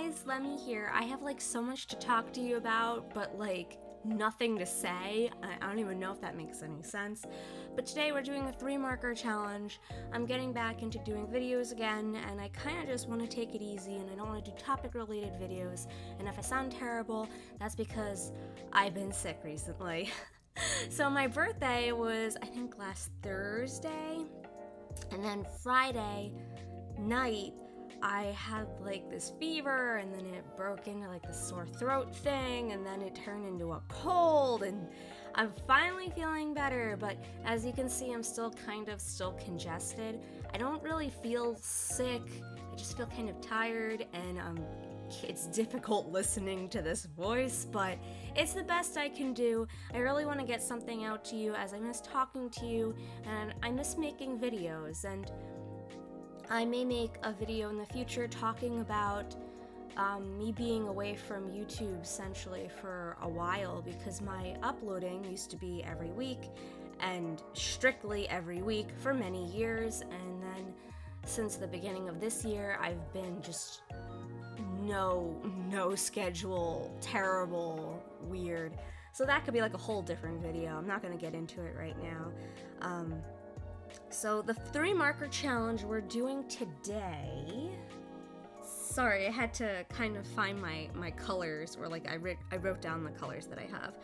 guys, Lemmy here. I have like so much to talk to you about, but like nothing to say. I don't even know if that makes any sense. But today we're doing a 3-marker challenge. I'm getting back into doing videos again, and I kind of just want to take it easy, and I don't want to do topic-related videos. And if I sound terrible, that's because I've been sick recently. So my birthday was, I think, last Thursday, and then Friday night, I had like this fever, and then it broke into like the sore throat thing, and then it turned into a cold, and I'm finally feeling better, but as you can see, I'm still congested. I don't really feel sick, I just feel kind of tired, and it's difficult listening to this voice, but it's the best I can do. I really want to get something out to you, as I miss talking to you, and I miss making videos, and I may make a video in the future talking about me being away from YouTube essentially for a while, because my uploading used to be every week and strictly every week for many years, and then since the beginning of this year I've been just no schedule, terrible, weird. So that could be like a whole different video. I'm not gonna get into it right now. So the 3-marker challenge we're doing today, sorry, I had to kind of find my colors, or like I wrote down the colors that I have,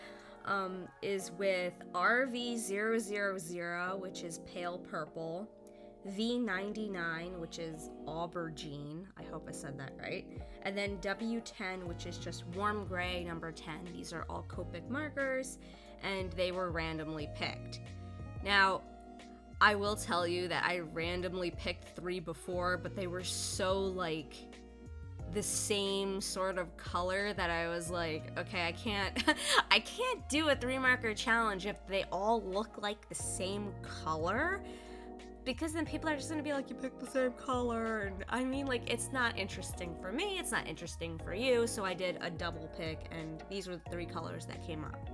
is with RV000, which is pale purple, V99, which is aubergine, I hope I said that right, and then W10, which is just warm gray, number 10. These are all Copic markers, and they were randomly picked. Now, I will tell you that I randomly picked 3 before, but they were so like the same sort of color that I was like, okay, I can't do a 3-marker challenge if they all look like the same color, because then people are just gonna be like, you picked the same color, and I mean, like, it's not interesting for me, it's not interesting for you, so I did a double pick, and these were the 3 colors that came up.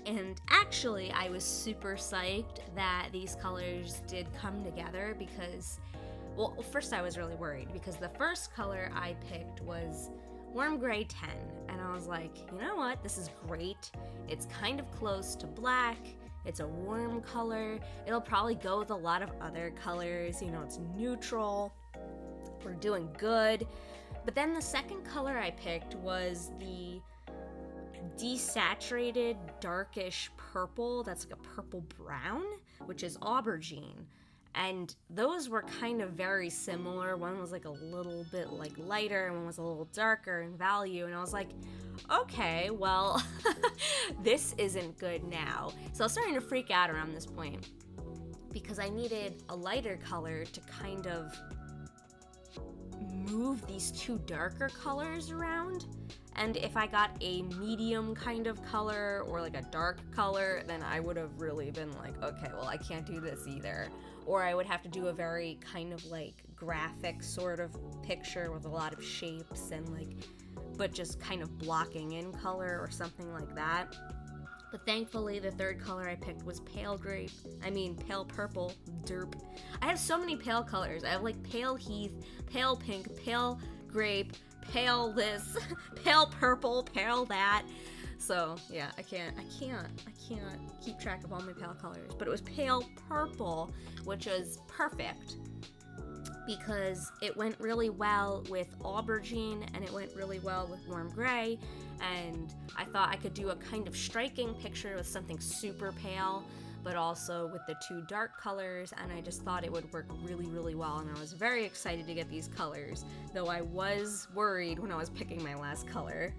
And actually, I was super psyched that these colors did come together, because, well, first I was really worried, because the first color I picked was warm gray 10, and I was like, you know what, this is great, it's kind of close to black, it's a warm color, it'll probably go with a lot of other colors, you know, it's neutral, we're doing good. But then the second color I picked was the desaturated darkish purple, that's like a purple brown, which is aubergine, and those were kind of very similar. One was like a little bit like lighter, and one was a little darker in value, and I was like, okay, well, this isn't good now. So I was starting to freak out around this point, because I needed a lighter color to kind of move these 2 darker colors around. And if I got a medium kind of color or like a dark color, then I would have really been like, okay, well, I can't do this either. Or I would have to do a very kind of like graphic sort of picture with a lot of shapes and like, but just kind of blocking in color or something like that. But thankfully, the 3rd color I picked was pale purple, derp. I have so many pale colors. I have like pale heath, pale pink, pale grape, pale this, pale purple, pale that. So yeah, I can't keep track of all my pale colors. But it was pale purple, which was perfect, because it went really well with aubergine, and it went really well with warm gray, and I thought I could do a kind of striking picture with something super pale, but also with the 2 dark colors, and I just thought it would work really well, and I was very excited to get these colors, though I was worried when I was picking my last color.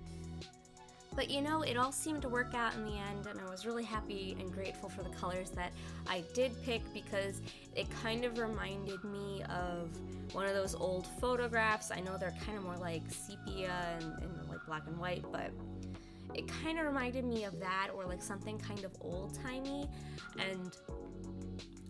But you know, it all seemed to work out in the end, and I was really happy and grateful for the colors that I did pick, because it kind of reminded me of one of those old photographs. I know they're kind of more like sepia and like black and white, but it kind of reminded me of that, or like something kind of old-timey, and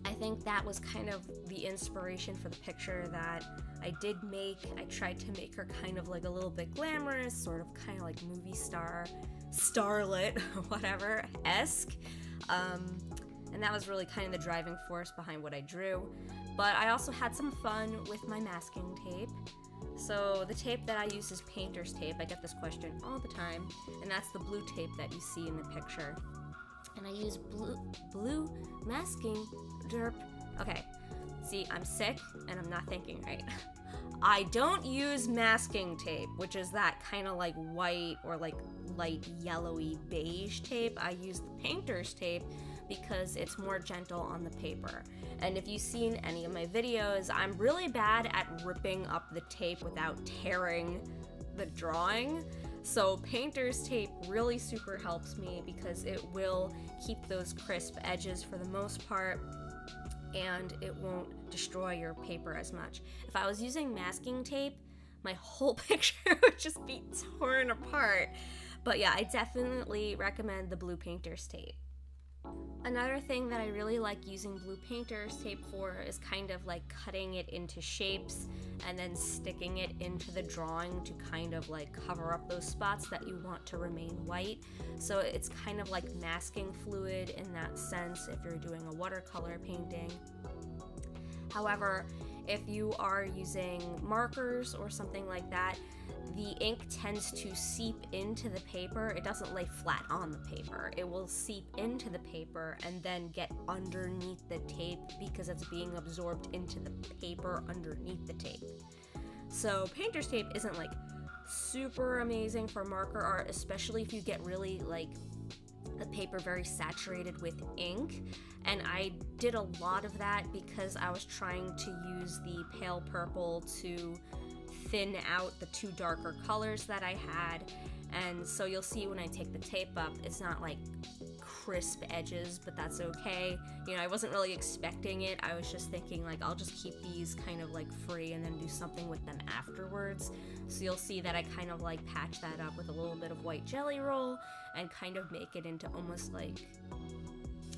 I think that was kind of the inspiration for the picture that I did make. I tried to make her kind of like a little bit glamorous, sort of kind of like movie star, starlet, whatever, esque. And that was really kind of the driving force behind what I drew. But I also had some fun with my masking tape. So the tape that I use is painter's tape. I get this question all the time, and that's the blue tape that you see in the picture. And I use blue masking derp. Okay, see, I'm sick and I'm not thinking right. I don't use masking tape, which is that kind of like white or like light yellowy beige tape. I use the painter's tape because it's more gentle on the paper. And if you've seen any of my videos, I'm really bad at ripping up the tape without tearing the drawing. So painter's tape really super helps me because it will keep those crisp edges for the most part, and it won't destroy your paper as much. If I was using masking tape, my whole picture would just be torn apart. But yeah, I definitely recommend the blue painter's tape. Another thing that I really like using blue painter's tape for is kind of like cutting it into shapes and then sticking it into the drawing to kind of like cover up those spots that you want to remain white. So it's kind of like masking fluid in that sense if you're doing a watercolor painting. However, if you are using markers or something like that, the ink tends to seep into the paper. It doesn't lay flat on the paper. It will seep into the paper and then get underneath the tape because it's being absorbed into the paper underneath the tape. So painter's tape isn't like super amazing for marker art, especially if you get really like the paper very saturated with ink. And I did a lot of that because I was trying to use the pale purple to thin out the two darker colors that I had. And so you'll see when I take the tape up, it's not like crisp edges, but that's okay. You know, I wasn't really expecting it. I was just thinking like, I'll just keep these kind of like free and then do something with them afterwards. So you'll see that I kind of like patch that up with a little bit of white jelly roll and kind of make it into almost like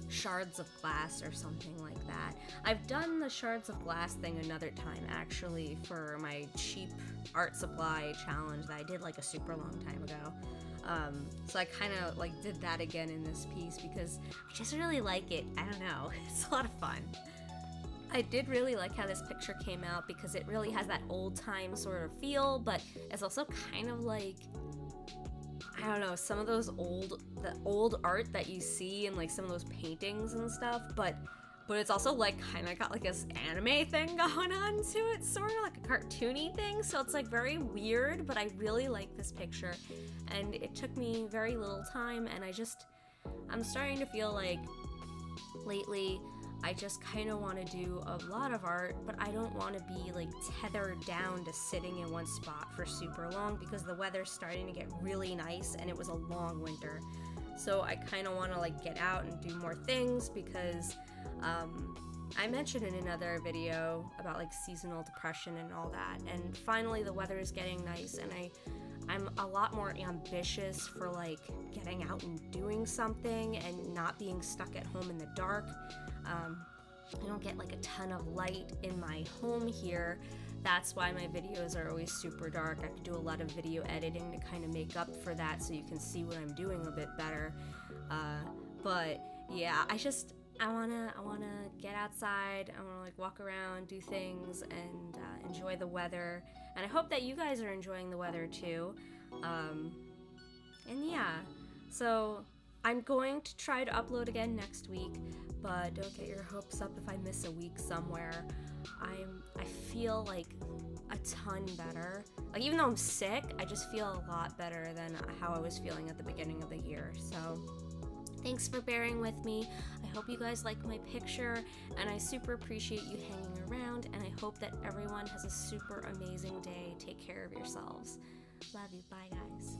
shards of glass or something like that. I've done the shards of glass thing another time actually for my cheap art supply challenge that I did like a super long time ago. So I kind of like did that again in this piece because I just really like it. I don't know, it's a lot of fun. I did really like how this picture came out because it really has that old time sort of feel, but it's also kind of like, I don't know, some of those the old art that you see in like some of those paintings and stuff, but it's also like kind of got like this anime thing going on to it, sort of like a cartoony thing, so it's like very weird, but I really like this picture, and it took me very little time, and I'm starting to feel like lately I just kind of want to do a lot of art, but I don't want to be like tethered down to sitting in one spot for super long because the weather's starting to get really nice and it was a long winter. So I kind of want to like get out and do more things because I mentioned in another video about like seasonal depression and all that, and finally the weather is getting nice and I'm a lot more ambitious for like getting out and doing something and not being stuck at home in the dark. I don't get like a ton of light in my home here. That's why my videos are always super dark. I have to do a lot of video editing to kind of make up for that so you can see what I'm doing a bit better. But yeah, I wanna get outside. I wanna like walk around, do things, and enjoy the weather. And I hope that you guys are enjoying the weather too. And yeah, so I'm going to try to upload again next week, but don't get your hopes up if I miss a week somewhere. I feel like a ton better. Like even though I'm sick, I just feel a lot better than how I was feeling at the beginning of the year. So thanks for bearing with me. I hope you guys like my picture, and I super appreciate you hanging around, and I hope that everyone has a super amazing day. Take care of yourselves. Love you. Bye, guys.